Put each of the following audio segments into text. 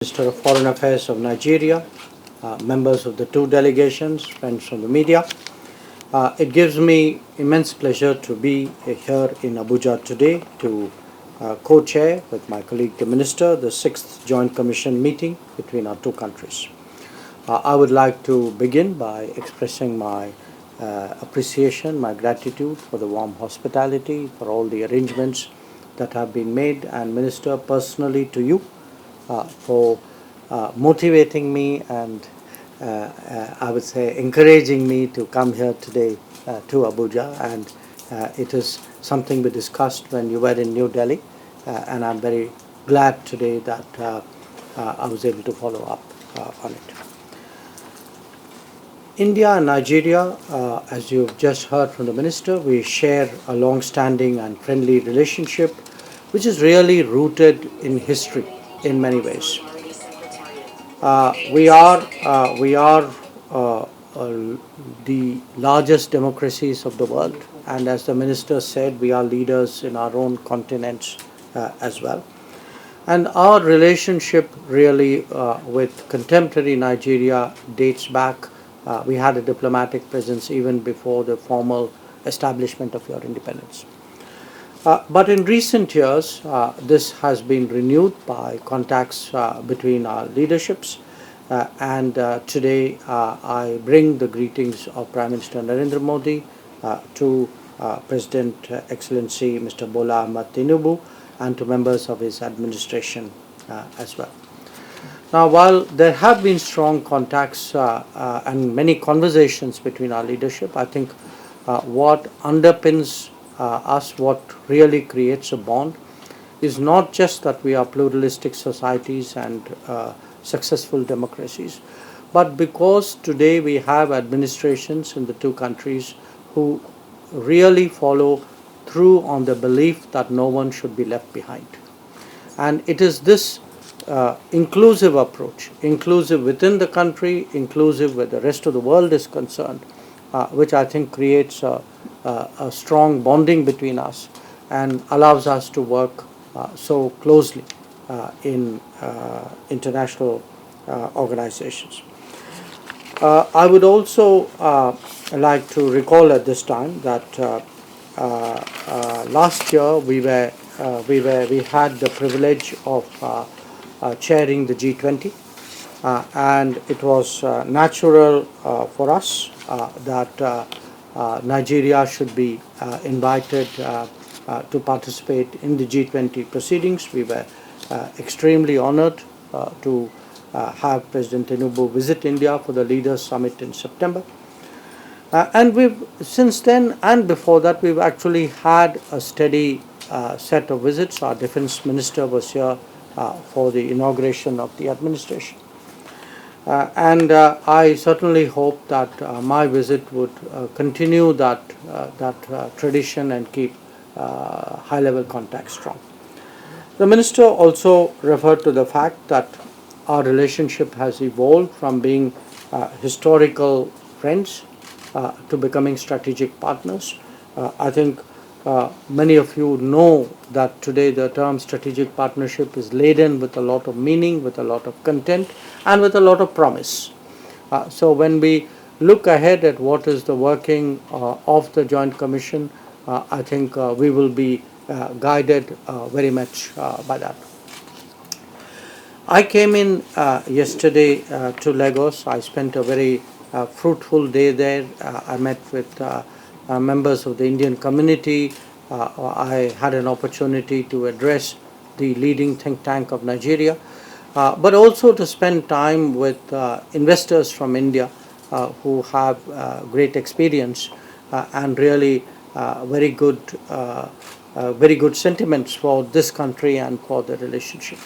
Minister of Foreign Affairs of Nigeria, members of the two delegations, friends from the media. It gives me immense pleasure to be here in Abuja today to co-chair with my colleague the Minister the 6th Joint Commission meeting between our two countries. I would like to begin by expressing my appreciation, my gratitude for the warm hospitality, for all the arrangements that have been made, and Minister, personally to you for motivating me and I would say encouraging me to come here today to Abuja, and it is something we discussed when you were in New Delhi, and I'm very glad today that I was able to follow up on it. India and Nigeria, as you've just heard from the Minister, we share a long-standing and friendly relationship which is really rooted in history in many ways. We are the largest democracies of the world, and as the Minister said, we are leaders in our own continents as well. And our relationship really with contemporary Nigeria dates back. We had a diplomatic presence even before the formal establishment of your independence. But in recent years, this has been renewed by contacts between our leaderships. And today, I bring the greetings of Prime Minister Narendra Modi to President Excellency Mr. Bola Ahmed Tinubu and to members of his administration as well. Now, while there have been strong contacts and many conversations between our leadership, I think what underpins us, what really creates a bond, is not just that we are pluralistic societies and successful democracies, but because today we have administrations in the two countries who really follow through on the belief that no one should be left behind. And it is this inclusive approach, inclusive within the country, inclusive where the rest of the world is concerned, which I think creates a strong bonding between us and allows us to work so closely in international organizations. I would also like to recall at this time that last year we had the privilege of chairing the G20, and it was natural for us that Nigeria should be invited to participate in the G20 proceedings. We were extremely honored to have President Tinubu visit India for the Leaders Summit in September. And we've, since then and before that, we've actually had a steady set of visits. Our Defense Minister was here for the inauguration of the administration. And I certainly hope that my visit would continue that tradition and keep high-level contact strong. The Minister also referred to the fact that our relationship has evolved from being historical friends to becoming strategic partners. I think many of you know that today the term strategic partnership is laden with a lot of meaning, with a lot of content, and with a lot of promise. So when we look ahead at what is the working of the Joint Commission, I think we will be guided very much by that. I came in yesterday to Lagos. I spent a very fruitful day there. I met with members of the Indian community. I had an opportunity to address the leading think tank of Nigeria, but also to spend time with investors from India who have great experience and really very good sentiments for this country and for the relationship.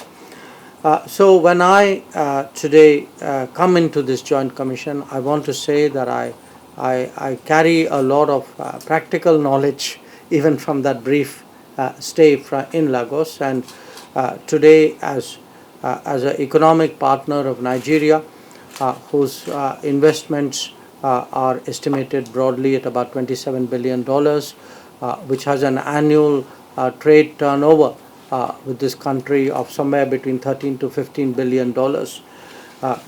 So when I today come into this Joint Commission, I want to say that I carry a lot of practical knowledge even from that brief stay in Lagos, and today as an economic partner of Nigeria, whose investments are estimated broadly at about $27 billion, which has an annual trade turnover with this country of somewhere between 13 to 15 billion dollars.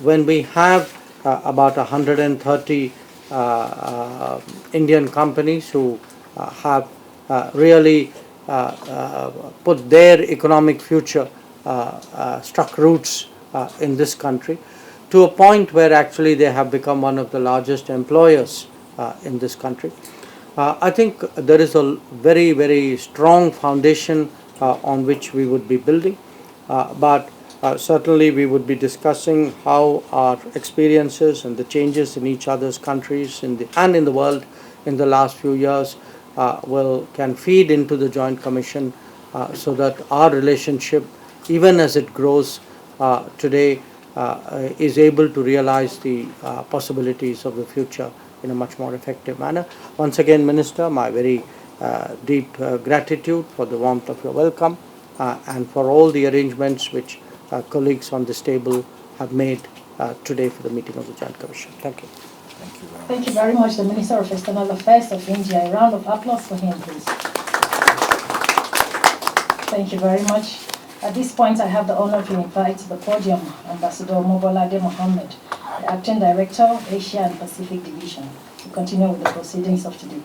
When we have about 130 Indian companies who have really put their economic future, struck roots in this country, to a point where actually they have become one of the largest employers in this country. I think there is a very, very strong foundation on which we would be building, but certainly we would be discussing how our experiences and the changes in each other's countries and in the world in the last few years can feed into the Joint Commission, so that our relationship, even as it grows today, is able to realize the possibilities of the future in a much more effective manner. Once again, Minister, my very deep gratitude for the warmth of your welcome and for all the arrangements which colleagues on this table have made today for the meeting of the Joint Commission. Thank you. Thank you very much, the Minister of External Affairs of India. A round of applause for him, please. Thank you very much. At this point, I have the honor to invite to the podium Ambassador Mobolade Mohammed, the Acting Director, Asia and Pacific Division, to continue with the proceedings of today.